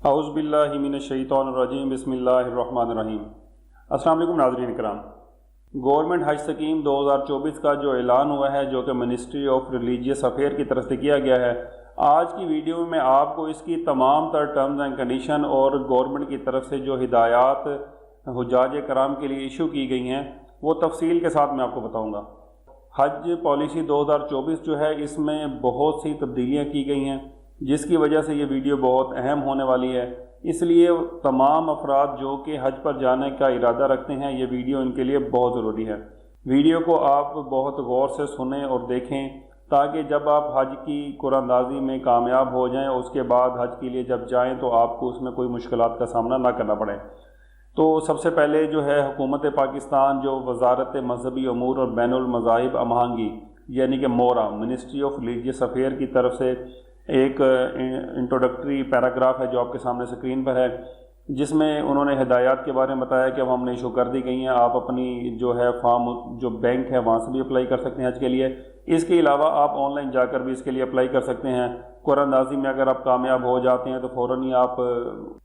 اعوذ باللہ من الشیطان الرجیم بسم اللہ الرحمن الرحیم۔ السلام علیکم ناظرین کرام۔ گورنمنٹ حج سکیم 2024 کا جو اعلان ہوا ہے، جو کہ منسٹری آف ریلیجیس افیئر کی طرف سے کیا گیا ہے، آج کی ویڈیو میں آپ کو اس کی تمام تر ٹرمز اینڈ کنڈیشن اور گورنمنٹ کی طرف سے جو ہدایات حجاج کرام کے لیے ایشو کی گئی ہیں وہ تفصیل کے ساتھ میں آپ کو بتاؤں گا۔ حج پالیسی 2024 جو ہے، اس میں بہت سی تبدیلیاں کی گئی ہیں، جس کی وجہ سے یہ ویڈیو بہت اہم ہونے والی ہے۔ اس لیے تمام افراد جو کہ حج پر جانے کا ارادہ رکھتے ہیں، یہ ویڈیو ان کے لیے بہت ضروری ہے۔ ویڈیو کو آپ بہت غور سے سنیں اور دیکھیں، تاکہ جب آپ حج کی قرآن اندازی میں کامیاب ہو جائیں اور اس کے بعد حج کے لیے جب جائیں تو آپ کو اس میں کوئی مشکلات کا سامنا نہ کرنا پڑے۔ تو سب سے پہلے جو ہے، حکومت پاکستان جو وزارت مذہبی امور اور بین المذاہب امہنگی یعنی کہ مورا، منسٹری آف ریلیجیس افیئر کی طرف سے ایک انٹروڈکٹری پیراگراف ہے جو آپ کے سامنے اسکرین پر ہے، جس میں انہوں نے ہدایات کے بارے میں بتایا کہ اب ہم نے ایشو کر دی گئی ہیں۔ آپ اپنی جو ہے فارم جو بینک ہے وہاں سے بھی اپلائی کر سکتے ہیں حج کے لیے۔ اس کے علاوہ آپ آن لائن جا کر بھی اس کے لیے اپلائی کر سکتے ہیں۔ قرآن اندازی میں اگر آپ کامیاب ہو جاتے ہیں تو فوراً ہی آپ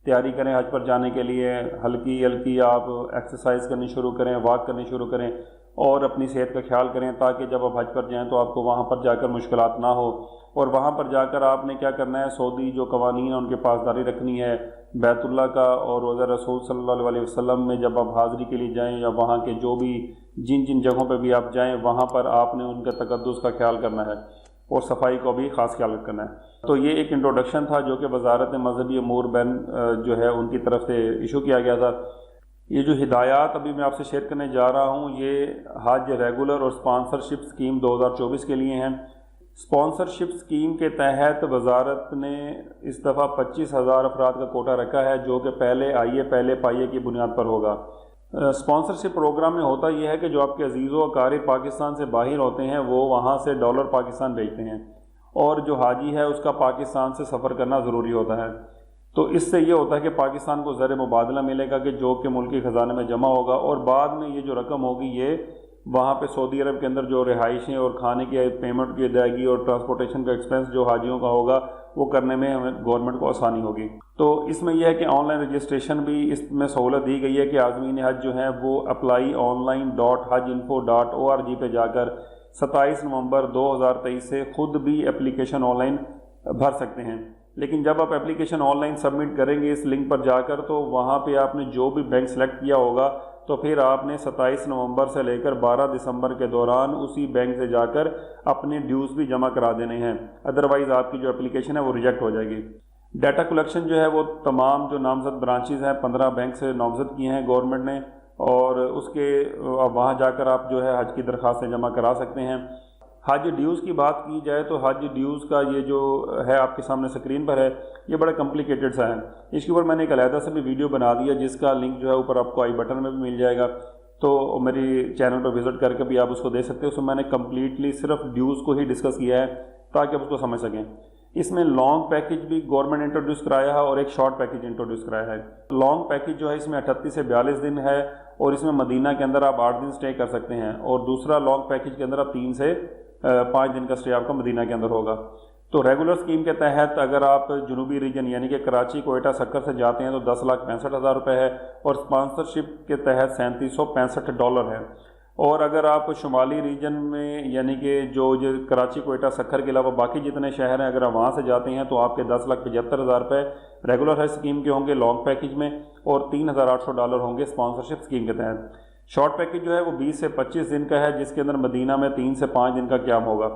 تیاری کریں حج پر جانے کے لیے، ہلکی آپ ایکسرسائز کرنی شروع کریں، واک کرنی شروع کریں اور اپنی صحت کا خیال کریں، تاکہ جب آپ حج پر جائیں تو آپ کو وہاں پر جا کر مشکلات نہ ہو۔ اور وہاں پر جا کر آپ نے کیا کرنا ہے، سعودی جو قوانین ہیں ان کے پاسداری رکھنی ہے، بیت اللہ کا اور روضہ رسول صلی اللہ علیہ وسلم میں جب آپ حاضری کے لیے جائیں، یا وہاں کے جو بھی جن جگہوں پہ بھی آپ جائیں وہاں پر آپ نے ان کا تقدس کا خیال کرنا ہے اور صفائی کو بھی خاص خیال کرنا ہے۔ تو یہ ایک انٹروڈکشن تھا جو کہ وزارت مذہبی امور بین جو ہے ان کی طرف سے ایشو کیا گیا تھا۔ یہ جو ہدایات ابھی میں آپ سے شیئر کرنے جا رہا ہوں، یہ حج ریگولر اور اسپانسرشپ اسکیم 2024 کے لیے ہیں۔ اسپانسرشپ اسکیم کے تحت وزارت نے اس دفعہ 25,000 افراد کا کوٹا رکھا ہے، جو کہ پہلے آئیے پہلے پائیے کی بنیاد پر ہوگا۔ اسپانسرشپ پروگرام میں ہوتا یہ ہے کہ جو آپ کے عزیز و اقارب پاکستان سے باہر ہوتے ہیں وہ وہاں سے ڈالر پاکستان بھیجتے ہیں، اور جو حاجی ہے اس کا پاکستان سے سفر کرنا ضروری ہوتا ہے۔ تو اس سے یہ ہوتا ہے کہ پاکستان کو زر مبادلہ ملے گا کہ جو کہ ملکی خزانے میں جمع ہوگا، اور بعد میں یہ جو رقم ہوگی یہ وہاں پہ سعودی عرب کے اندر جو رہائشیں اور کھانے کی پیمنٹ کی ادائیگی اور ٹرانسپورٹیشن کا ایکسپینس جو حاجیوں کا ہوگا وہ کرنے میں ہمیں گورنمنٹ کو آسانی ہوگی۔ تو اس میں یہ ہے کہ آن لائن رجسٹریشن بھی اس میں سہولت دی گئی ہے کہ عازمین حج جو ہیں وہ apply.online.hajinfo.org پہ جا کر 27 نومبر 2023 سے خود بھی اپلیکیشن آن لائن بھر سکتے ہیں۔ لیکن جب آپ اپلیکیشن آن لائن سبمٹ کریں گے اس لنک پر جا کر، تو وہاں پہ آپ نے جو بھی بینک سلیکٹ کیا ہوگا تو پھر آپ نے 27 نومبر سے لے کر 12 دسمبر کے دوران اسی بینک سے جا کر اپنے ڈیوز بھی جمع کرا دینے ہیں، ادروائز آپ کی جو اپلیکیشن ہے وہ ریجیکٹ ہو جائے گی۔ ڈیٹا کلیکشن جو ہے وہ تمام جو نامزد برانچز ہیں 15 بینک سے نامزد کیے ہیں گورنمنٹ نے، اور اس کے وہاں جا کر آپ جو ہے حج کی درخواستیں جمع کرا سکتے ہیں۔ حج ڈیوز کی بات کی جائے تو حج ڈیوز کا یہ جو ہے آپ کے سامنے اسکرین پر ہے، یہ بڑا کمپلیکیٹڈ سا ہے۔ اس کے اوپر میں نے ایک علیحدہ سے بھی ویڈیو بنا دیا، جس کا لنک جو ہے اوپر آپ کو آئی بٹن میں بھی مل جائے گا، تو میری چینل پر وزٹ کر کے بھی آپ اس کو دے سکتے ہیں۔ اس میں میں نے کمپلیٹلی صرف ڈیوز کو ہی ڈسکس کیا ہے تاکہ آپ اس کو سمجھ سکیں۔ اس میں لانگ پیکج بھی گورنمنٹ انٹروڈیوس کرایا ہے اور ایک شارٹ پیکج انٹروڈیوس کرایا ہے۔ لانگ پیکج جو ہے اس میں 38 سے 42 دن ہے، اور اس میں مدینہ کے اندر آپ 8 دن سٹے کر سکتے ہیں، اور دوسرا لانگ پیکج کے اندر آپ 3 سے 5 دن کا سٹے آپ کا مدینہ کے اندر ہوگا۔ تو ریگولر اسکیم کے تحت اگر آپ جنوبی ریجن یعنی کہ کراچی، کوئٹہ، سکر سے جاتے ہیں تو 10,65,000 روپے ہے، اور اسپانسرشپ کے تحت $3765 ہے۔ اور اگر آپ شمالی ریجن میں یعنی کہ جو کراچی، کوئٹہ، سکر کے علاوہ باقی جتنے شہر ہیں، اگر آپ وہاں سے جاتے ہیں تو آپ کے $10,75,000 روپے ریگولر حج اسکیم کے ہوں گے لانگ پیکج میں، اور $3,800 ہوں گے اسپانسرشپ اسکیم کے تحت۔ شارٹ پیکج جو ہے وہ 20 سے 25 دن کا ہے، جس کے اندر مدینہ میں 3 سے 5 دن کا قیام ہوگا۔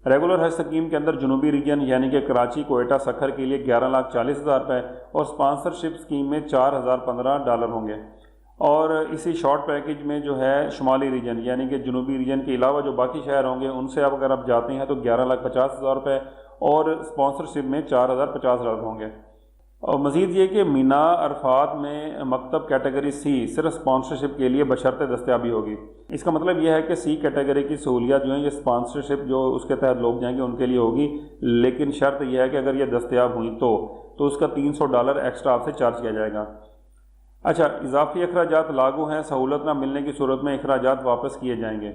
ریگولر حج اسکیم کے اندر جنوبی ریجن یعنی کہ کراچی، کوئٹہ، سکر کے لیے $11,40,000 روپے، اور اسپانسرشپ اسکیم میں $4,015 ہوں گے۔ اور اسی شارٹ پیکج میں جو ہے شمالی ریجن یعنی کہ جنوبی ریجن کے علاوہ جو باقی شہر ہوں گے ان سے اب اگر آپ جاتے ہیں تو $11,50,000 روپے، اور اسپانسرشپ میں $4,050 ہوں گے۔ اور مزید یہ کہ مینا، عرفات میں مکتب کیٹیگری سی صرف اسپانسرشپ کے لیے بشرط دستیابی ہوگی۔ اس کا مطلب یہ ہے کہ سی کیٹیگری کی سہولیات جو ہیں یہ اسپانسرشپ جو اس کے تحت لوگ جائیں گے ان کے لیے ہوگی، لیکن شرط یہ ہے کہ اگر یہ دستیاب ہوئی تو اس کا $300 ایکسٹرا آپ سے چارج کیا جائے گا۔ اچھا، اضافی اخراجات لاگو ہیں، سہولت نہ ملنے کی صورت میں اخراجات واپس کیے جائیں گے۔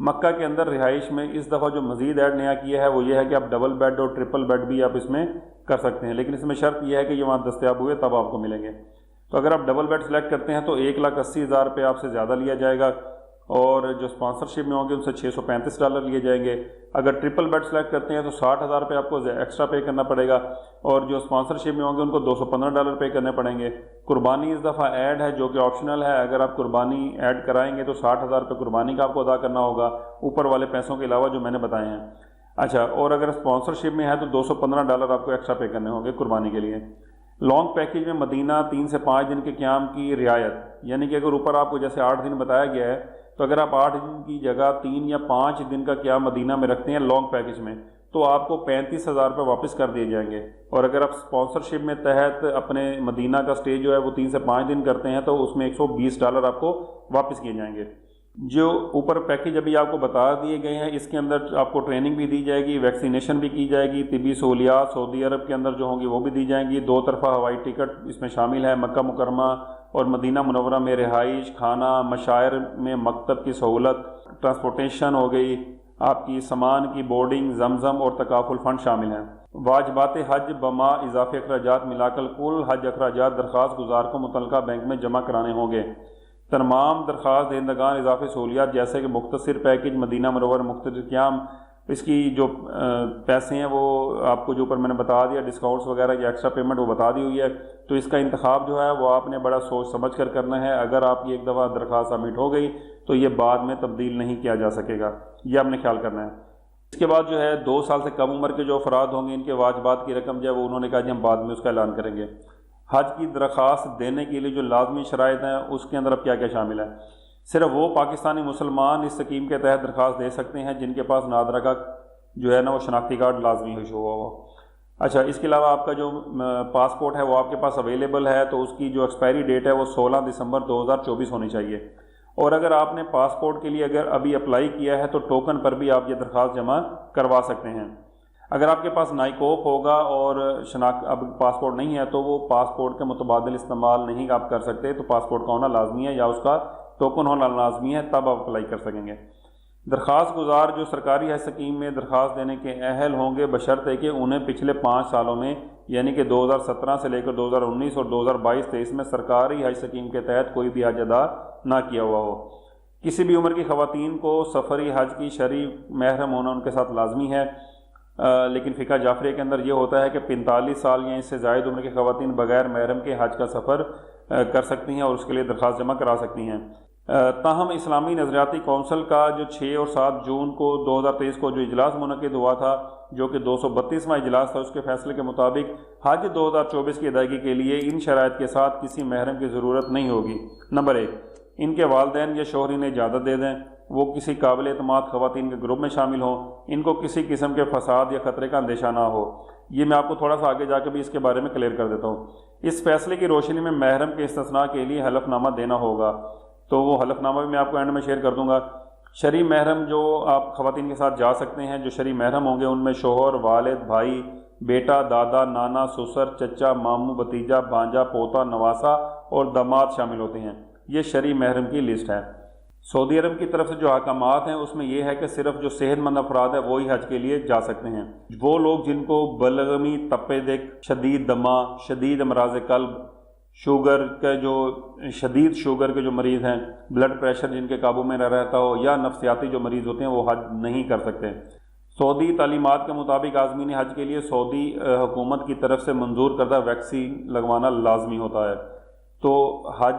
مکہ کے اندر رہائش میں اس دفعہ جو مزید ایڈ نیا کیا ہے وہ یہ ہے کہ آپ ڈبل بیڈ اور ٹرپل بیڈ بھی آپ اس میں کر سکتے ہیں، لیکن اس میں شرط یہ ہے کہ یہ وہاں دستیاب ہوئے تب آپ کو ملیں گے۔ تو اگر آپ ڈبل بیڈ سلیکٹ کرتے ہیں تو 1,80,000 روپے آپ سے زیادہ لیا جائے گا، اور جو اسپانسرشپ میں ہوں گے ان سے $635 لیے جائیں گے۔ اگر ٹرپل بیڈ سلیکٹ کرتے ہیں تو $60,000 روپے آپ کو ایکسٹرا پے کرنا پڑے گا، اور جو اسپانسرشپ میں ہوں گے ان کو $215 پے کرنے پڑیں گے۔ قربانی اس دفعہ ایڈ ہے جو کہ آپشنل ہے، اگر آپ قربانی ایڈ کرائیں گے تو $60,000 روپے قربانی کا آپ کو ادا کرنا ہوگا، اوپر والے پیسوں کے علاوہ جو میں نے بتائے ہیں۔ اچھا، اور اگر اسپانسرشپ میں ہے تو $215 آپ کو ایکسٹرا پے کرنے ہوں گے قربانی کے لیے۔ لانگ پیکیج میں مدینہ 3 سے 5 دن کے قیام کی رعایت، یعنی کہ اگر اوپر آپ کو جیسے 8 دن بتایا گیا ہے تو اگر آپ 8 دن کی جگہ 3 یا 5 دن کا قیام مدینہ میں رکھتے ہیں لانگ پیکیج میں تو آپ کو $35,000 روپے واپس کر دیے جائیں گے، اور اگر آپ اسپانسرشپ میں تحت اپنے مدینہ کا اسٹے جو ہے وہ 3 سے 5 دن کرتے ہیں تو اس میں $120 آپ کو واپس کیے جائیں گے۔ جو اوپر پیکیج ابھی آپ کو بتا دیے گئے ہیں اس کے اندر آپ کو ٹریننگ بھی دی جائے گی، ویکسینیشن بھی کی جائے گی، طبی سہولیات سعودی عرب کے اندر جو ہوں گی وہ بھی دی جائیں گی، 2 طرفہ ہوائی ٹکٹ اس میں شامل ہے، مکہ مکرمہ اور مدینہ منورہ میں رہائش، کھانا، مشاعر میں مکتب کی سہولت، ٹرانسپورٹیشن ہو گئی، آپ کی سامان کی بورڈنگ، زمزم اور تکافل فنڈ شامل ہیں۔ واجبات حج بما اضافی اخراجات ملا کر کل حج اخراجات درخواست گزار کو متعلقہ بینک میں جمع کرانے ہوں گے۔ تمام درخواست دہندگان اضافی سہولیات جیسے کہ مختصر پیکج مدینہ منورہ مختصر قیام، اس کی جو پیسے ہیں وہ آپ کو جو اوپر میں نے بتا دیا، ڈسکاؤنٹس وغیرہ یا ایکسٹرا پیمنٹ وہ بتا دی ہوئی ہے، تو اس کا انتخاب جو ہے وہ آپ نے بڑا سوچ سمجھ کر کرنا ہے۔ اگر آپ کی ایک دفعہ درخواست سبمٹ ہو گئی تو یہ بعد میں تبدیل نہیں کیا جا سکے گا، یہ آپ نے خیال کرنا ہے۔ اس کے بعد جو ہے 2 سال سے کم عمر کے جو افراد ہوں گے ان کے واجبات کی رقم جو ہے وہ انہوں نے کہا جی ہم بعد میں اس کا اعلان کریں گے۔ حج کی درخواست دینے کے لیے جو لازمی شرائط ہیں اس کے اندر اب کیا کیا شامل ہے؟ صرف وہ پاکستانی مسلمان اس اسکیم کے تحت درخواست دے سکتے ہیں جن کے پاس نادرہ کا جو ہے نا وہ شناختی کارڈ لازمی ہوا ہو۔ اچھا، اس کے علاوہ آپ کا جو پاسپورٹ ہے وہ آپ کے پاس اویلیبل ہے تو اس کی جو ایکسپائری ڈیٹ ہے وہ 16 دسمبر 2024 ہونی چاہیے، اور اگر آپ نے پاسپورٹ کے لیے اگر ابھی اپلائی کیا ہے تو ٹوکن پر بھی آپ یہ درخواست جمع کروا سکتے ہیں۔ اگر آپ کے پاس نائکوپ ہوگا اور اب پاسپورٹ نہیں ہے تو وہ پاسپورٹ کے متبادل استعمال نہیں آپ کر سکتے، تو پاسپورٹ کا ہونا لازمی ہے یا اس کا ٹوکن ہونا لازمی ہے، تب آپ اپلائی کر سکیں گے۔ درخواست گزار جو سرکاری حج اسکیم میں درخواست دینے کے اہل ہوں گے بشرط ہے کہ انہیں پچھلے 5 سالوں میں یعنی کہ 2017 سے لے کر 2019 اور 2022-23 میں سرکاری حج اسکیم کے تحت کوئی بھی حج ادا نہ کیا ہوا ہو۔ کسی بھی عمر کی خواتین کو سفری حج کی شرعی محرم ہونا ان کے ساتھ لازمی ہے، لیکن فقہ جعفریہ کے اندر یہ ہوتا ہے کہ 45 سال یا اس سے زائد عمر کی خواتین بغیر محرم کے حج کا سفر کر سکتی ہیں اور اس کے لیے درخواست جمع کرا سکتی ہیں۔ تاہم اسلامی نظریاتی کونسل کا جو 6 اور 7 جون کو 2023 کو جو اجلاس منعقد ہوا تھا جو کہ 232واں اجلاس تھا، اس کے فیصلے کے مطابق حج 2024 کی ادائیگی کے لیے ان شرائط کے ساتھ کسی محرم کی ضرورت نہیں ہوگی۔ نمبر 1، ان کے والدین یا شوہر انہیں اجازت دے دیں، وہ کسی قابل اعتماد خواتین کے گروپ میں شامل ہوں، ان کو کسی قسم کے فساد یا خطرے کا اندیشہ نہ ہو۔ یہ میں آپ کو تھوڑا سا آگے جا کے بھی اس کے بارے میں کلیئر کر دیتا ہوں۔ اس فیصلے کی روشنی میں محرم کے استثناء کے لیے حلف نامہ دینا ہوگا، تو وہ حلف نامہ بھی میں آپ کو اینڈ میں شیئر کر دوں گا۔ شرعی محرم جو آپ خواتین کے ساتھ جا سکتے ہیں، جو شرعی محرم ہوں گے ان میں شوہر، والد، بھائی، بیٹا، دادا، نانا، سسر، چچا، ماموں، بھتیجا، بھانجا، پوتا، نواسا اور داماد شامل ہوتے ہیں۔ یہ شرعی محرم کی لسٹ ہے۔ سعودی عرب کی طرف سے جو احکامات ہیں اس میں یہ ہے کہ صرف جو صحت مند افراد ہیں وہی حج کے لیے جا سکتے ہیں۔ وہ لوگ جن کو بلغمی، تپِ دق، شدید دمہ، شدید امراض قلب، شوگر کے جو شدید شوگر کے جو مریض ہیں، بلڈ پریشر جن کے قابو میں نہ رہتا ہو، یا نفسیاتی جو مریض ہوتے ہیں وہ حج نہیں کر سکتے۔ سعودی تعلیمات کے مطابق عازمین حج کے لیے سعودی حکومت کی طرف سے منظور کردہ ویکسین لگوانا لازمی ہوتا ہے۔ تو حج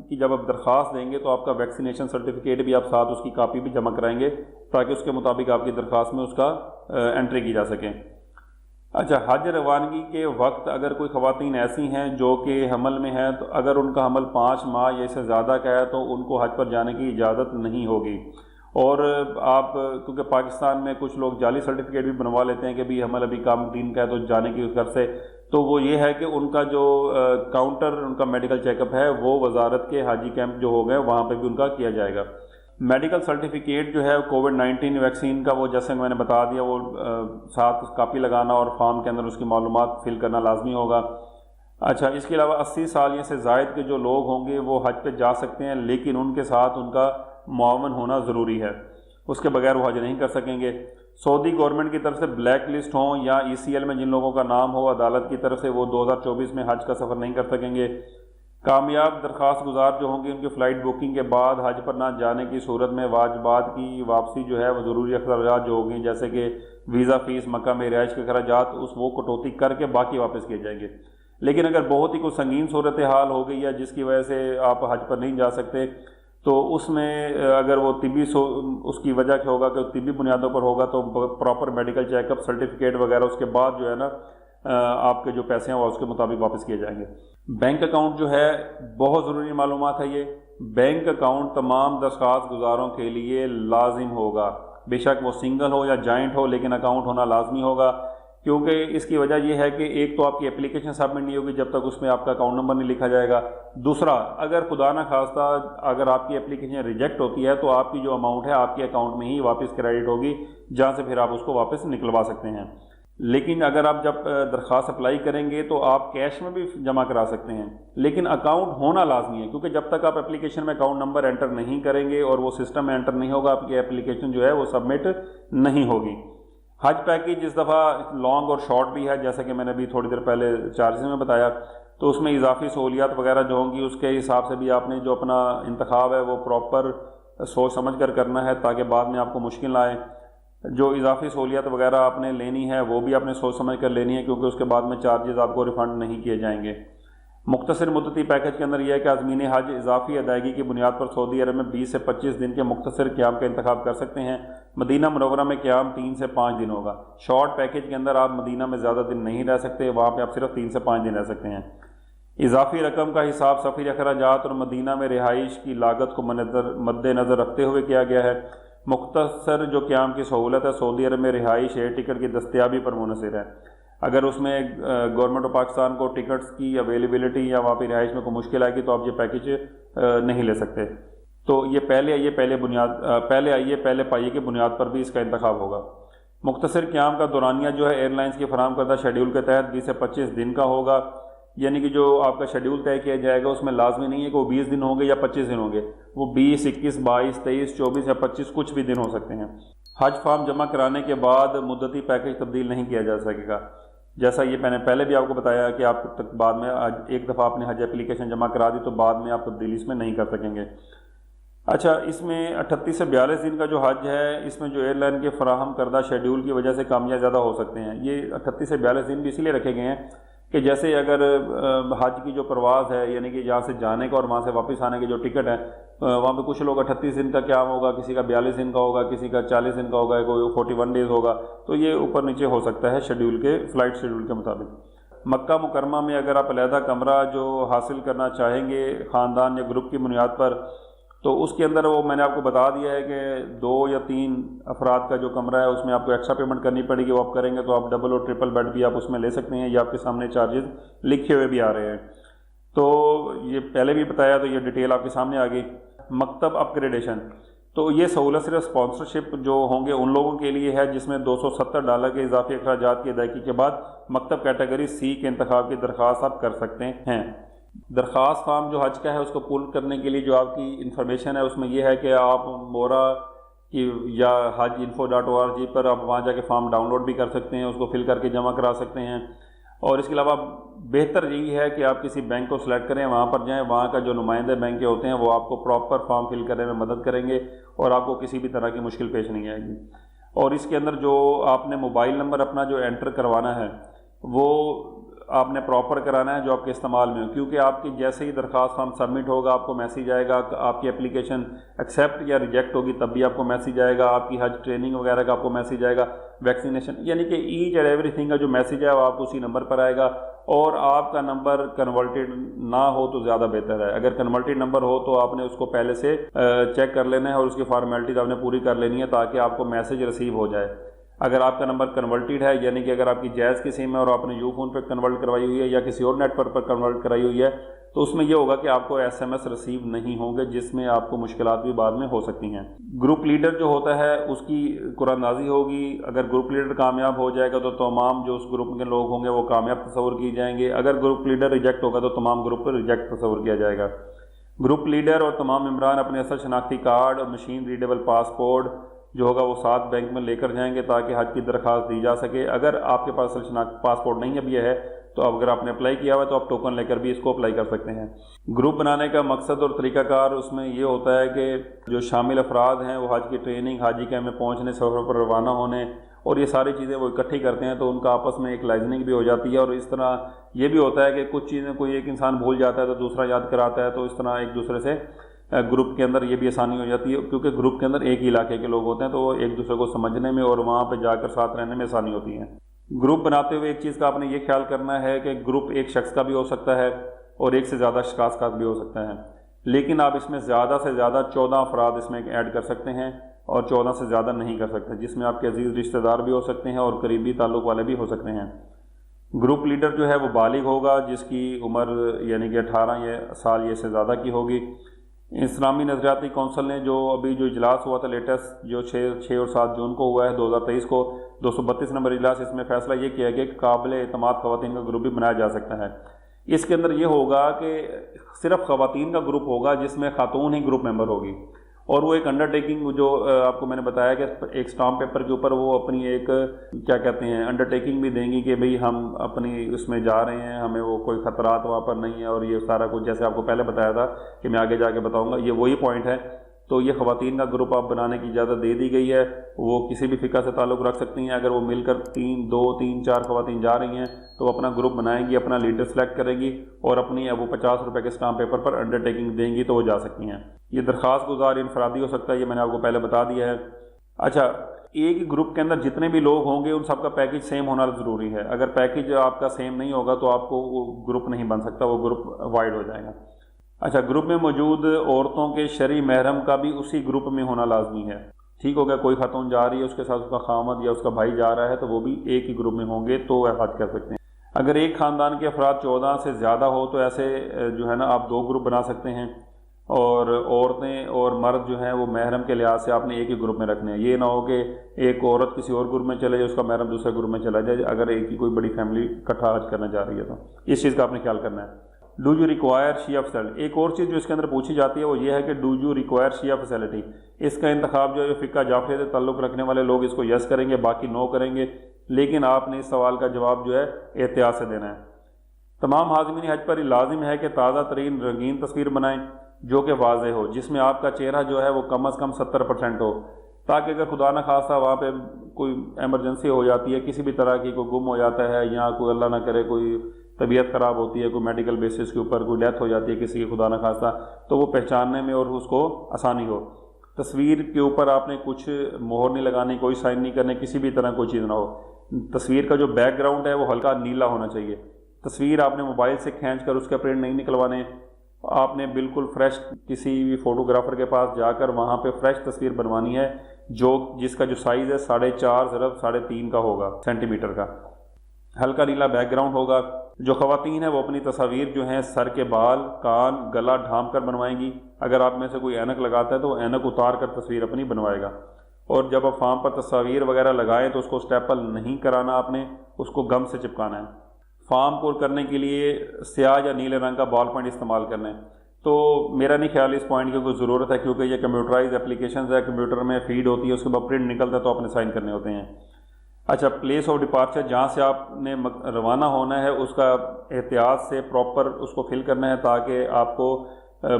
کی جب آپ درخواست دیں گے تو آپ کا ویکسینیشن سرٹیفکیٹ بھی آپ ساتھ اس کی کاپی بھی جمع کرائیں گے تاکہ اس کے مطابق آپ کی درخواست میں اس کا انٹری کی جا سکے۔ اچھا، حج روانگی کے وقت اگر کوئی خواتین ایسی ہیں جو کہ حمل میں ہیں تو اگر ان کا حمل 5 ماہ یا اس سے زیادہ کا ہے تو ان کو حج پر جانے کی اجازت نہیں ہوگی۔ اور آپ کیونکہ پاکستان میں کچھ لوگ جعلی سرٹیفکیٹ بھی بنوا لیتے ہیں کہ بھی حمل ابھی کم دن کا ہے تو جانے کی گھر سے، تو وہ یہ ہے کہ ان کا جو کاؤنٹر ان کا میڈیکل چیک اپ ہے وہ وزارت کے حاجی کیمپ جو ہو گئے وہاں پہ بھی ان کا کیا جائے گا۔ میڈیکل سرٹیفکیٹ جو ہے کووڈ-19 ویکسین کا وہ جیسے میں نے بتا دیا وہ ساتھ کاپی لگانا اور فارم کے اندر اس کی معلومات فل کرنا لازمی ہوگا۔ اچھا، اس کے علاوہ 80 سال یا سے زائد کے جو لوگ ہوں گے وہ حج پہ جا سکتے ہیں لیکن ان کے ساتھ ان کا معاون ہونا ضروری ہے۔ اس کے بغیر وہ حج نہیں کر سکیں گے۔ سعودی گورنمنٹ کی طرف سے بلیک لسٹ ہوں یا ECL میں جن لوگوں کا نام ہو عدالت کی طرف سے، وہ 2024 میں حج کا سفر نہیں کر سکیں گے۔ کامیاب درخواست گزار جو ہوں گے ان کی فلائٹ بکنگ کے بعد حج پر نہ جانے کی صورت میں واجبات کی واپسی جو ہے وہ ضروری اخراجات جو ہوں گے جیسے کہ ویزا فیس، مکہ میں رہائش کے اخراجات، وہ کٹوتی کر کے باقی واپس کیے جائیں گے۔ لیکن اگر بہت ہی کوئی سنگین صورتحال ہو گئی ہے جس کی وجہ سے آپ حج پر نہیں جا سکتے، تو اس میں اگر وہ طبی اس کی وجہ کیا ہوگا کہ طبی بنیادوں پر ہوگا تو proper medical check up, certificate وغیرہ اس کے بعد جو ہے نا آپ کے جو پیسے ہیں وہ اس کے مطابق واپس کیے جائیں گے۔ بینک اکاؤنٹ جو ہے بہت ضروری معلومات ہے، یہ بینک اکاؤنٹ تمام درخواست گزاروں کے لیے لازم ہوگا، بے شک وہ سنگل ہو یا جوائنٹ ہو، لیکن اکاؤنٹ ہونا لازمی ہوگا، کیونکہ اس کی وجہ یہ ہے کہ ایک تو آپ کی اپلیکیشن سبمٹ نہیں ہوگی جب تک اس میں آپ کا اکاؤنٹ نمبر نہیں لکھا جائے گا، دوسرا اگر خدا نہ خواستہ اگر آپ کی اپلیکیشن ریجیکٹ ہوتی ہے تو آپ کی جو اماؤنٹ ہے آپ کے اکاؤنٹ میں ہی واپس کریڈٹ ہوگی، جہاں سے پھر آپ اس کو واپس نکلوا سکتے ہیں۔ لیکن اگر آپ جب درخواست اپلائی کریں گے تو آپ کیش میں بھی جمع کرا سکتے ہیں، لیکن اکاؤنٹ ہونا لازمی ہے، کیونکہ جب تک آپ اپلیکیشن میں اکاؤنٹ نمبر انٹر نہیں کریں گے اور وہ سسٹم میں انٹر نہیں ہوگا آپ کی اپلیکیشن جو ہے وہ سبمٹ نہیں ہوگی۔ حج پیکیج اس دفعہ لانگ اور شارٹ بھی ہے، جیسا کہ میں نے ابھی تھوڑی دیر پہلے چارجز میں بتایا، تو اس میں اضافی سہولیات وغیرہ جو ہوں گی اس کے حساب سے بھی آپ نے جو اپنا انتخاب ہے وہ پراپر سوچ سمجھ کر کرنا ہے تاکہ بعد میں آپ کو مشکل نہ آئے۔ جو اضافی سہولیات وغیرہ آپ نے لینی ہے وہ بھی آپ نے سوچ سمجھ کر لینی ہے، کیونکہ اس کے بعد میں چارجز آپ کو ریفنڈ نہیں کیے جائیں گے۔ مختصر مدتی پیکج کے اندر یہ ہے کہ عازمین حج اضافی ادائیگی کی بنیاد پر سعودی عرب میں 20 سے 25 دن کے مختصر قیام کا انتخاب کر سکتے ہیں۔ مدینہ منورہ میں قیام 3 سے 5 دن ہوگا۔ شارٹ پیکج کے اندر آپ مدینہ میں زیادہ دن نہیں رہ سکتے، وہاں پہ آپ صرف 3 سے 5 دن رہ سکتے ہیں۔ اضافی رقم کا حساب سفری اخراجات اور مدینہ میں رہائش کی لاگت کو مد نظر رکھتے ہوئے کیا گیا ہے۔ مختصر جو قیام کی سہولت ہے سعودی عرب میں رہائش ایئر ٹکٹ کی دستیابی پر منحصر ہے۔ اگر اس میں گورنمنٹ آف پاکستان کو ٹکٹس کی اویلیبلٹی یا وہاں پہ رہائش میں کوئی مشکل آئے گی تو آپ یہ پیکج نہیں لے سکتے۔ تو یہ پہلے آئیے پہلے پائیے کی بنیاد پر بھی اس کا انتخاب ہوگا۔ مختصر قیام کا دورانیہ جو ہے ایئر لائنس کے فراہم کردہ شیڈیول کے تحت 20 سے 25 دن کا ہوگا، یعنی کہ جو آپ کا شیڈیول طے کیا جائے گا اس میں لازمی نہیں ہے کہ وہ 20 دن ہوں گے یا 25 دن ہوں گے، وہ 20، 21، 22، 23، 24 یا 25 کچھ بھی دن ہو سکتے ہیں۔ حج فارم جمع کرانے کے بعد مدتی پیکج تبدیل نہیں کیا جا سکے گا، جیسا یہ میں نے پہلے بھی آپ کو بتایا کہ آپ تک بعد میں ایک دفعہ آپ نے حج اپلیکیشن جمع کرا دی تو بعد میں آپ تبدیلی اس میں نہیں کر سکیں گے۔ اچھا، اس میں 38 سے 42 دن کا جو حج ہے اس میں جو ایئر لائن کے فراہم کردہ شیڈیول کی وجہ سے کامیاب زیادہ ہو سکتے ہیں۔ یہ 38 سے 42 دن بھی اسی لیے رکھے گئے ہیں کہ جیسے اگر حج کی جو پرواز ہے یعنی کہ یہاں سے جانے کا اور وہاں سے واپس آنے کے جو ٹکٹ ہے وہاں پہ کچھ لوگ 38 دن کا قیام ہوگا، کسی کا 42 دن کا ہوگا، کسی کا 40 دن کا ہوگا، کوئی 41 ڈیز ہوگا، تو یہ اوپر نیچے ہو سکتا ہے شیڈیول کے فلائٹ شیڈیول کے مطابق۔ مکہ مکرمہ میں اگر آپ علیحدہ کمرہ جو حاصل کرنا چاہیں گے خاندان یا گروپ کی بنیاد پر، تو اس کے اندر وہ میں نے آپ کو بتا دیا ہے کہ 2 یا 3 افراد کا جو کمرہ ہے اس میں آپ کو ایکسٹرا پیمنٹ کرنی پڑے گی، وہ آپ کریں گے تو آپ ڈبل اور ٹرپل بیڈ بھی آپ اس میں لے سکتے ہیں، یہ آپ کے سامنے چارجز لکھے ہوئے بھی آ رہے ہیں، تو یہ پہلے بھی بتایا تو یہ ڈیٹیل آپ کے سامنے آ گئی۔ مکتب اپ گریڈیشن، تو یہ سہولت صرف اسپانسرشپ جو ہوں گے ان لوگوں کے لیے ہے جس میں $270 کے اضافی اخراجات کی ادائیگی کے بعد مکتب کیٹیگری سی کے انتخاب کی درخواست آپ کر سکتے ہیں۔ درخواست فارم جو حج کا ہے اس کو پول کرنے کے لیے جو آپ کی انفارمیشن ہے اس میں یہ ہے کہ آپ مورا کی یا hajinfo.org پر آپ وہاں جا کے فارم ڈاؤن لوڈ بھی کر سکتے ہیں، اس کو فل کر کے جمع کرا سکتے ہیں، اور اس کے علاوہ بہتر یہی ہے کہ آپ کسی بینک کو سلیکٹ کریں، وہاں پر جائیں، وہاں کا جو نمائندے بینک کے ہوتے ہیں وہ آپ کو پراپر فارم فل کرنے میں مدد کریں گے اور آپ کو کسی بھی طرح کی مشکل پیش نہیں آئے گی۔ اور اس کے اندر جو آپ نے موبائل نمبر اپنا جو انٹر کروانا ہے وہ آپ نے پراپر کرانا ہے جو آپ کے استعمال میں ہو، کیونکہ آپ کی جیسے ہی درخواست فارم سبمٹ ہوگا آپ کو میسیج آئے گا، آپ کی اپلیکیشن ایکسیپٹ یا ریجیکٹ ہوگی تب بھی آپ کو میسیج آئے گا، آپ کی حج ٹریننگ وغیرہ کا آپ کو میسیج آئے گا، ویکسینیشن، یعنی کہ ایچ اینڈ ایوری تھنگ کا جو میسیج ہے وہ آپ کو اسی نمبر پر آئے گا، اور آپ کا نمبر کنورٹڈ نہ ہو تو زیادہ بہتر ہے۔ اگر کنورٹڈ نمبر ہو تو آپ نے اس کو پہلے سے چیک کر لینا ہے اور اس کی فارمیلٹیز آپ نے پوری کر لینی ہے تاکہ آپ کو میسیج ریسیو ہو جائے۔ اگر آپ کا نمبر کنورٹڈ ہے یعنی کہ اگر آپ کی جائز کی سم ہے اور آپ نے یو فون پہ کنورٹ کروائی ہوئی ہے یا کسی اور نیٹ پر کنورٹ کرائی ہوئی ہے تو اس میں یہ ہوگا کہ آپ کو SMS ریسیو نہیں ہوں گے جس میں آپ کو مشکلات بھی بعد میں ہو سکتی ہیں۔ گروپ لیڈر جو ہوتا ہے اس کی قرآن نازی ہوگی، اگر گروپ لیڈر کامیاب ہو جائے گا تو تمام جو اس گروپ کے لوگ ہوں گے وہ کامیاب تصور کیے جائیں گے، اگر گروپ لیڈر ریجیکٹ ہوگا تو تمام گروپ پر ریجیکٹ تصور کیا جائے گا۔ گروپ لیڈر اور تمام ممبران اپنے اصل شناختی کارڈ اور مشین ریڈیبل پاسپورٹ جو ہوگا وہ ساتھ بینک میں لے کر جائیں گے تاکہ حج کی درخواست دی جا سکے۔ اگر آپ کے پاس پاسپورٹ نہیں اب یہ ہے تو اب اگر آپ نے اپلائی کیا ہوا ہے تو آپ ٹوکن لے کر بھی اس کو اپلائی کر سکتے ہیں۔ گروپ بنانے کا مقصد اور طریقہ کار اس میں یہ ہوتا ہے کہ جو شامل افراد ہیں وہ حج کی ٹریننگ، حاجی کیمپ میں پہنچنے، سفر پر روانہ ہونے اور یہ ساری چیزیں وہ اکٹھی کرتے ہیں تو ان کا آپس میں ایک لائزننگ بھی ہو جاتی ہے، اور اس طرح یہ بھی ہوتا ہے کہ کچھ چیزیں کوئی ایک انسان بھول جاتا ہے تو دوسرا یاد کراتا ہے، تو اس طرح ایک دوسرے سے گروپ کے اندر یہ بھی آسانی ہو جاتی ہے، کیونکہ گروپ کے اندر ایک ہی علاقے کے لوگ ہوتے ہیں تو وہ ایک دوسرے کو سمجھنے میں اور وہاں پہ جا کر ساتھ رہنے میں آسانی ہوتی ہے۔ گروپ بناتے ہوئے ایک چیز کا آپ نے یہ خیال کرنا ہے کہ گروپ ایک شخص کا بھی ہو سکتا ہے اور ایک سے زیادہ اشخاص کا بھی ہو سکتا ہے، لیکن آپ اس میں زیادہ سے زیادہ 14 افراد اس میں ایڈ کر سکتے ہیں اور 14 سے زیادہ نہیں کر سکتے، جس میں آپ کے عزیز رشتہ دار بھی ہو سکتے ہیں اور قریبی تعلق والے بھی ہو سکتے ہیں۔ گروپ لیڈر جو ہے وہ بالغ ہوگا، جس کی عمر یعنی کہ 18 سال یہ سے زیادہ کی ہوگی۔ اسلامی نظریاتی کونسل نے جو اجلاس ہوا تھا لیٹسٹ، جو 6 اور 7 جون کو ہوا ہے 2023 کو، 232 نمبر اجلاس، اس میں فیصلہ یہ کیا گیا کہ قابل اعتماد خواتین کا گروپ بھی بنایا جا سکتا ہے۔ اس کے اندر یہ ہوگا کہ صرف خواتین کا گروپ ہوگا جس میں خاتون ہی گروپ ممبر ہوگی، اور وہ ایک انڈر ٹیکنگ جو آپ کو میں نے بتایا کہ ایک سٹامپ پیپر کے اوپر وہ اپنی ایک کیا کہتے ہیں انڈر ٹیکنگ بھی دیں گی کہ بھئی ہم اپنی اس میں جا رہے ہیں، ہمیں وہ کوئی خطرات وہاں پر نہیں ہے، اور یہ سارا کچھ جیسے آپ کو پہلے بتایا تھا کہ میں آگے جا کے بتاؤں گا، یہ وہی پوائنٹ ہے۔ تو یہ خواتین کا گروپ آپ بنانے کی اجازت دے دی گئی ہے، وہ کسی بھی فقہ سے تعلق رکھ سکتی ہیں۔ اگر وہ مل کر 2 3 4 خواتین جا رہی ہیں تو وہ اپنا گروپ بنائیں گی، اپنا لیڈر سلیکٹ کریں گی اور اپنی وہ 50 روپے کے اسٹامپ پیپر پر انڈر ٹیکنگ دیں گی تو وہ جا سکتی ہیں۔ یہ درخواست گزار انفرادی ہو سکتا ہے، یہ میں نے آپ کو پہلے بتا دیا ہے۔ اچھا، ایک گروپ کے اندر جتنے بھی لوگ ہوں گے ان سب کا پیکج سیم ہونا ضروری ہے۔ اگر پیکج آپ کا سیم نہیں ہوگا تو آپ کو وہ گروپ نہیں بن سکتا، وہ گروپ وائڈ ہو جائے گا۔ اچھا، گروپ میں موجود عورتوں کے شرعی محرم کا بھی اسی گروپ میں ہونا لازمی ہے۔ ٹھیک ہو گیا، کوئی خاتون جا رہی ہے، اس کے ساتھ اس کا خامد یا اس کا بھائی جا رہا ہے تو وہ بھی ایک ہی گروپ میں ہوں گے تو وہ حج کر سکتے ہیں۔ اگر ایک خاندان کے افراد 14 سے زیادہ ہو تو ایسے جو ہے نا آپ 2 گروپ بنا سکتے ہیں، اور عورتیں اور مرد جو ہیں وہ محرم کے لحاظ سے آپ نے ایک ہی گروپ میں رکھنے ہیں۔ یہ نہ ہو کہ ایک عورت کسی اور گروپ میں چلے جائے، اس کا محرم دوسرے گروپ میں چلا جائے، اگر ایک ہی کوئی بڑی فیملی اکٹھا حج کرنا چاہ رہی ہے تو اس چیز کا آپ نے خیال کرنا ہے۔ ڈو یو ریکوائر شیعہ فیسلٹی، ایک اور چیز جو اس کے اندر پوچھی جاتی ہے وہ یہ ہے کہ ڈو یو ریکوائر شیعہ فیسلٹی، اس کا انتخاب جو ہے فقہ جعفریہ سے تعلق رکھنے والے لوگ اس کو یس کریں گے، باقی نو کریں گے، لیکن آپ نے اس سوال کا جواب جو ہے احتیاط سے دینا ہے۔ تمام حاضرین حج پر یہ لازم ہے کہ تازہ ترین رنگین تصویر بنائیں جو کہ واضح ہو، جس میں آپ کا چہرہ جو ہے وہ کم از کم 70% ہو، تاکہ اگر خدا نہ خواستہ وہاں پہ کوئی ایمرجنسی ہو جاتی ہے، کسی بھی طرح کی کوئی گم ہو جاتا ہے یا کوئی اللہ نہ کرے کوئی طبیعت خراب ہوتی ہے، کوئی میڈیکل بیسس کے اوپر کوئی ڈیتھ ہو جاتی ہے کسی کی خدا نہ خواستہ، تو وہ پہچاننے میں اور اس کو آسانی ہو۔ تصویر کے اوپر آپ نے کچھ مہر نہیں لگانی، کوئی سائن نہیں کرنے، کسی بھی طرح کوئی چیز نہ ہو۔ تصویر کا جو بیک گراؤنڈ ہے وہ ہلکا نیلا ہونا چاہیے۔ تصویر آپ نے موبائل سے کھینچ کر اس کے پرنٹ نہیں نکلوانے، آپ نے بالکل فریش کسی بھی فوٹوگرافر کے پاس جا کر وہاں پہ فریش تصویر بنوانی ہے، جس کا جو سائز ہے 4.5 × 3.5 کا ہوگا، سینٹی میٹر کا، ہلکا نیلا بیک گراؤنڈ ہوگا۔ جو خواتین ہیں وہ اپنی تصاویر جو ہیں سر کے بال، کان، گلا ڈھانپ کر بنوائیں گی۔ اگر آپ میں سے کوئی اینک لگاتا ہے تو وہ اینک اتار کر تصویر اپنی بنوائے گا، اور جب آپ فارم پر تصاویر وغیرہ لگائیں تو اس کو اسٹیپل نہیں کرانا، آپ نے اس کو گم سے چپکانا ہے۔ فارم کو کرنے کے لیے سیاہ یا نیلے رنگ کا بال پوائنٹ استعمال کرنا ہے۔ تو میرا نہیں خیال اس پوائنٹ کی کوئی ضرورت ہے، کیونکہ یہ کمپیوٹرائز اپلیکیشنز ہے، کمپیوٹر میں فیڈ ہوتی ہے، اس کے بعد پرنٹ نکلتا ہے تو آپ نے سائن کرنے ہوتے ہیں۔ اچھا، پلیس آف ڈپارچر، جہاں سے آپ نے روانہ ہونا ہے اس کا احتیاط سے پراپر اس کو فل کرنا ہے تاکہ آپ کو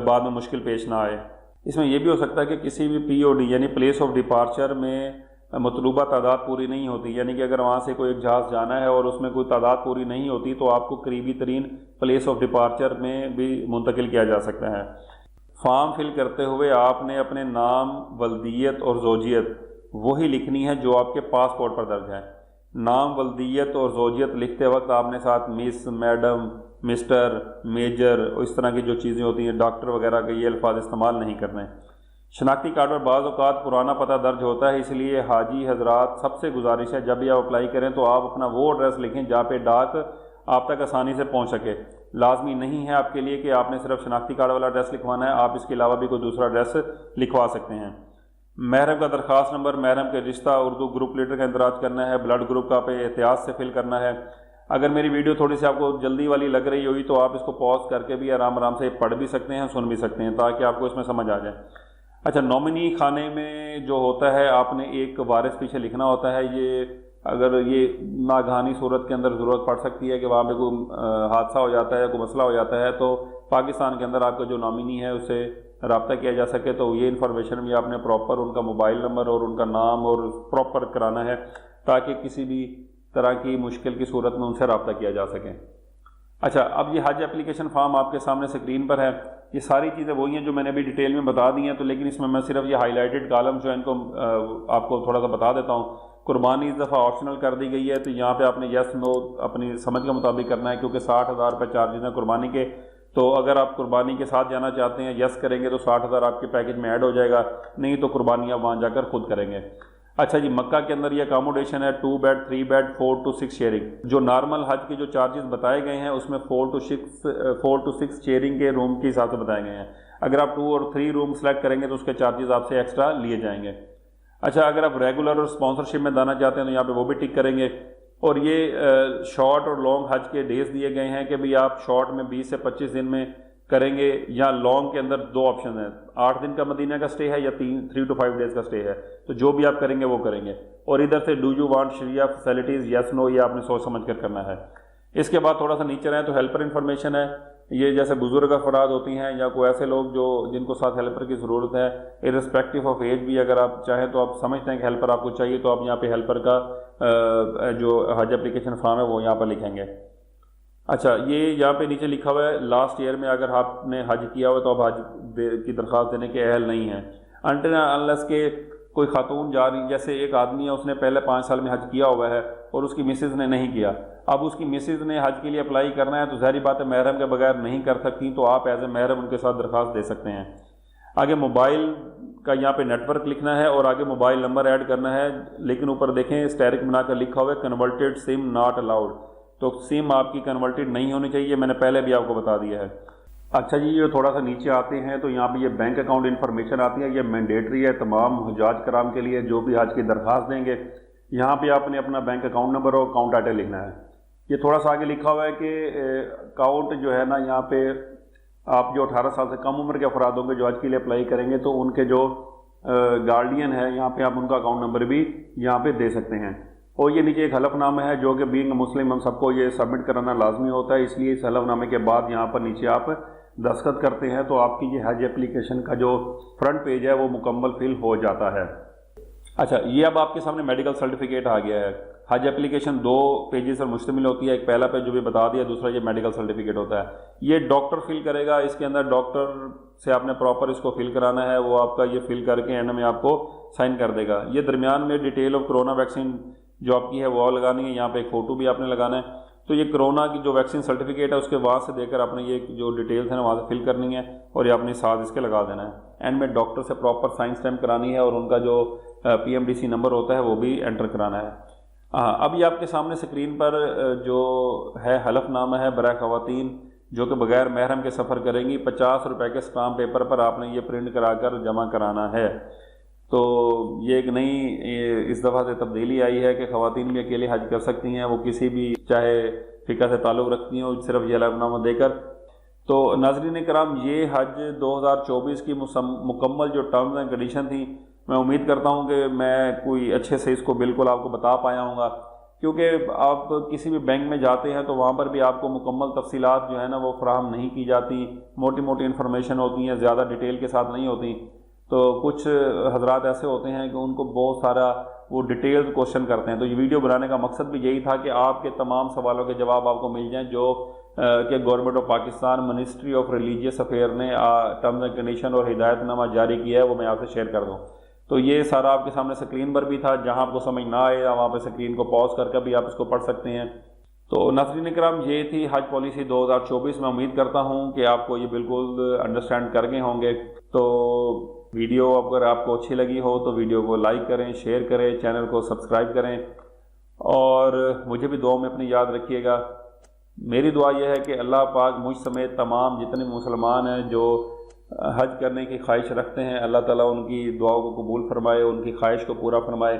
بعد میں مشکل پیش نہ آئے۔ اس میں یہ بھی ہو سکتا ہے کہ کسی بھی POD یعنی پلیس آف ڈپارچر میں مطلوبہ تعداد پوری نہیں ہوتی، یعنی کہ اگر وہاں سے کوئی ایک جہاز جانا ہے اور اس میں کوئی تعداد پوری نہیں ہوتی تو آپ کو قریبی ترین پلیس آف ڈپارچر میں بھی منتقل کیا جا سکتا ہے۔ فارم فل کرتے ہوئے آپ نے اپنے نام، ولدیت اور زوجیت وہی لکھنی ہے جو آپ کے پاسپورٹ پر درج ہے۔ نام، ولدیت اور زوجیت لکھتے وقت آپ نے ساتھ مس، میڈم، مسٹر، میجر اور اس طرح کی جو چیزیں ہوتی ہیں، ڈاکٹر وغیرہ کے یہ الفاظ استعمال نہیں کرنے۔ شناختی کارڈ پر بعض اوقات پرانا پتہ درج ہوتا ہے، اس لیے حاجی حضرات سب سے گزارش ہے جب بھی آپ اپلائی کریں تو آپ اپنا وہ ایڈریس لکھیں جہاں پہ ڈاک آپ تک آسانی سے پہنچ سکے۔ لازمی نہیں ہے آپ کے لیے کہ آپ نے صرف شناختی کارڈ والا ایڈریس لکھوانا ہے، آپ اس کے علاوہ بھی کوئی دوسرا ایڈریس لکھوا سکتے ہیں۔ محرم کا درخواست نمبر، محرم کے رشتہ، اردو گروپ لیڈر کا اندراج کرنا ہے، بلڈ گروپ کا پہ احتیاط سے فل کرنا ہے۔ اگر میری ویڈیو تھوڑی سی آپ کو جلدی والی لگ رہی ہوئی تو آپ اس کو پاز کر کے بھی آرام سے پڑھ بھی سکتے ہیں، سن بھی سکتے ہیں تاکہ آپ کو اس میں سمجھ آ جائے۔ اچھا، نامنی خانے میں جو ہوتا ہے آپ نے ایک وارث پیچھے لکھنا ہوتا ہے. یہ اگر یہ ناگہانی صورت کے اندر ضرورت پڑ سکتی ہے کہ وہاں پہ کوئی حادثہ ہو جاتا ہے، کوئی مسئلہ ہو جاتا ہے، تو پاکستان کے اندر آپ کا جو نامنی ہے اسے رابطہ کیا جا سکے. تو یہ انفارمیشن بھی آپ نے پراپر ان کا موبائل نمبر اور ان کا نام اور پراپر کرانا ہے تاکہ کسی بھی طرح کی مشکل کی صورت میں ان سے رابطہ کیا جا سکے. اچھا، اب یہ حج اپلیکیشن فارم آپ کے سامنے اسکرین پر ہے. یہ ساری چیزیں وہی ہیں جو میں نے ابھی ڈیٹیل میں بتا دی ہیں، تو لیکن اس میں صرف یہ ہائی لائٹڈ کالم جو ہے ان کو آپ کو تھوڑا سا بتا دیتا ہوں. قربانی اس دفعہ آپشنل کر دی گئی ہے، تو یہاں پہ آپ نے یس نو اپنی سمجھ کے مطابق کرنا ہے، کیونکہ 60,000 روپے چارجز ہیں قربانی کے. تو اگر آپ قربانی کے ساتھ جانا چاہتے ہیں، یس کریں گے تو 60,000 آپ کے پیکج میں ایڈ ہو جائے گا، نہیں تو قربانی آپ وہاں جا کر خود کریں گے. اچھا جی، مکہ کے اندر یہ اکاموڈیشن ہے 2 بیڈ 3 بیڈ 4 to 6 شیئرنگ. جو نارمل حج کے جو چارجز بتائے گئے ہیں اس میں 4 to 6 شیئرنگ کے روم کے حساب سے بتائے گئے ہیں. اگر آپ 2 اور 3 روم سلیکٹ کریں گے تو اس کے چارجز آپ سے ایکسٹرا لیے جائیں گے. اچھا، اگر آپ ریگولر اور اسپانسرشپ میں جانا چاہتے ہیں تو یہاں پہ وہ بھی ٹک کریں گے. اور یہ شارٹ اور لانگ حج کے ڈیز دیے گئے ہیں کہ بھئی آپ شارٹ میں 20 سے 25 دن میں کریں گے، یا لانگ کے اندر 2 آپشن ہیں، 8 دن کا مدینہ کا سٹے ہے یا 3 to 5 ڈیز کا سٹے ہے. تو جو بھی آپ کریں گے وہ کریں گے. اور ادھر سے do you want Shariah facilities, یس نو، یہ آپ نے سوچ سمجھ کر کرنا ہے. اس کے بعد تھوڑا سا نیچے رہیں تو ہیلپر انفارمیشن ہے. یہ جیسے بزرگ افراد ہوتی ہیں یا کوئی ایسے لوگ جن کو ساتھ ہیلپر کی ضرورت ہے، ارسپیکٹو آف ایج بھی اگر آپ چاہیں تو آپ سمجھتے ہیں کہ ہیلپر آپ کو چاہیے تو آپ یہاں پہ ہیلپر کا جو حج اپلیکیشن فارم ہے وہ یہاں پر لکھیں گے. اچھا، یہ یہاں پہ نیچے لکھا ہوا ہے لاسٹ ایئر میں اگر آپ نے حج کیا ہوا تو آپ حج کی درخواست دینے کے اہل نہیں ہیں. انلیس کہ کوئی خاتون جا رہی، جیسے ایک آدمی ہے اس نے پہلے 5 سال میں حج کیا ہوا ہے اور اس کی مسز نے نہیں کیا، اب اس کی مسز نے حج کے لیے اپلائی کرنا ہے تو ظاہری بات ہے محرم کے بغیر نہیں کر سکتی، تو آپ ایز اے محرم ان کے ساتھ درخواست دے سکتے ہیں. آگے موبائل کا یہاں پہ نیٹ ورک لکھنا ہے اور آگے موبائل نمبر ایڈ کرنا ہے، لیکن اوپر دیکھیں اسٹیرک بنا کر لکھا ہوا ہے کنورٹیڈ سم ناٹ الاؤڈ، تو سم آپ کی کنورٹیڈ نہیں ہونی چاہیے، میں نے پہلے بھی آپ کو بتا دیا ہے. اچھا جی، یہ تھوڑا سا نیچے آتے ہیں تو یہاں پہ یہ بینک اکاؤنٹ انفارمیشن آتی ہے. یہ مینڈیٹری ہے تمام حجاج کرام کے لیے جو بھی حج کی درخواست دیں گے. یہاں پہ آپ نے اپنا بینک اکاؤنٹ نمبر اور اکاؤنٹ ڈیٹیل لکھنا ہے. یہ تھوڑا سا آگے لکھا ہوا ہے کہ اکاؤنٹ جو ہے نا، یہاں پہ آپ جو 18 سال سے کم عمر کے افراد ہوں گے جو حج کے لیے اپلائی کریں گے تو ان کے جو گارڈین ہے یہاں پہ آپ ان کا اکاؤنٹ نمبر بھی یہاں پہ دے سکتے ہیں. اور یہ نیچے ایک حلف نامہ ہے جو کہ بینگ مسلم ہم سب کو یہ سبمٹ کرانا لازمی ہوتا ہے، اس لیے اس حلف نامے کے بعد یہاں پر نیچے آپ دستخط کرتے ہیں تو آپ کی یہ حج اپلیکیشن کا جو فرنٹ پیج ہے وہ مکمل فل ہو جاتا ہے. اچھا، یہ اب آپ کے سامنے میڈیکل سرٹیفکیٹ آ گیا ہے. حج اپلیکیشن 2 پیجز پر مشتمل ہوتی ہے. ایک پہلا پیج جو بھی بتا دیا، دوسرا یہ میڈیکل سرٹیفکیٹ ہوتا ہے. یہ ڈاکٹر فل کرے گا، اس کے اندر ڈاکٹر سے آپ نے پراپر اس کو فل کرانا ہے، وہ آپ کا یہ فل کر کے اینڈ میں آپ کو سائن کر دے گا. یہ درمیان میں ڈیٹیل آف کرونا ویکسین جو آپ کی ہے وہ لگانی ہے، یہاں پہ ایک فوٹو بھی آپ نے لگانا ہے. تو یہ کرونا کی جو ویکسین سرٹیفکیٹ ہے اس کے وہاں سے دے کر آپ نے یہ جو ڈیٹیلز ہیں وہاں سے فل کرنی ہے اور یہ اپنے ساتھ اس کے لگا دینا ہے. اینڈ میں ڈاکٹر سے پراپر سائن اسٹیمپ کرانی ہے اور ان کا جو PMDC نمبر ہوتا ہے وہ بھی انٹر کرانا ہے. اب یہ آپ کے سامنے اسکرین پر جو ہے حلف نامہ ہے برائے خواتین جو کہ بغیر محرم کے سفر کریں گی، 50 روپے کے اسٹامپ پیپر پر آپ نے یہ پرنٹ کرا کر جمع کرانا ہے. تو یہ ایک نئی اس دفعہ سے تبدیلی آئی ہے کہ خواتین بھی اکیلے حج کر سکتی ہیں، وہ کسی بھی چاہے فقہ سے تعلق رکھتی ہیں، صرف یہ حلف نامہ دے کر. تو ناظرین کرام، یہ حج 2024 کی مکمل جو ٹرمز اینڈ کنڈیشن تھیں، میں امید کرتا ہوں کہ میں کوئی اچھے سے اس کو بالکل آپ کو بتا پایا ہوں گا، کیونکہ آپ کسی بھی بینک میں جاتے ہیں تو وہاں پر بھی آپ کو مکمل تفصیلات جو ہے نا وہ فراہم نہیں کی جاتی، موٹی موٹی انفارمیشن ہوتی ہیں، زیادہ ڈیٹیل کے ساتھ نہیں ہوتی. تو کچھ حضرات ایسے ہوتے ہیں کہ ان کو بہت سارا وہ ڈیٹیلز کوشچن کرتے ہیں. تو یہ ویڈیو بنانے کا مقصد بھی یہی تھا کہ آپ کے تمام سوالوں کے جواب آپ کو مل جائیں جو کہ government of Pakistan ministry of religious affair نے ٹرمز اینڈ کنڈیشن اور ہدایت نامہ جاری کیا ہے، وہ میں آپ سے شیئر کر دوں. تو یہ سارا آپ کے سامنے اسکرین پر بھی تھا، جہاں آپ کو سمجھ نہ آئے وہاں پہ اسکرین کو پاز کر کے بھی آپ اس کو پڑھ سکتے ہیں. تو ناظرین کرام، یہ تھی حج پالیسی 2024. میں امید کرتا ہوں کہ آپ کو یہ بالکل انڈرسٹینڈ کر گئے ہوں گے. تو ویڈیو اگر آپ کو اچھی لگی ہو تو ویڈیو کو لائک کریں، شیئر کریں، چینل کو سبسکرائب کریں اور مجھے بھی دعاؤں میں اپنی یاد رکھیے گا. میری دعا یہ ہے کہ اللہ پاک مجھ سمیت تمام جتنے مسلمان ہیں جو حج کرنے کی خواہش رکھتے ہیں، اللہ تعالیٰ ان کی دعاؤں کو قبول فرمائے، ان کی خواہش کو پورا فرمائے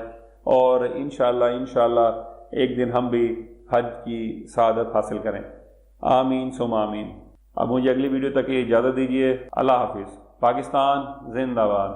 اور انشاءاللہ ایک دن ہم بھی حج کی سعادت حاصل کریں. آمین ثم آمین. اب مجھے اگلی ویڈیو تک اجازت دیجیے. اللہ حافظ. پاکستان زندہ باد.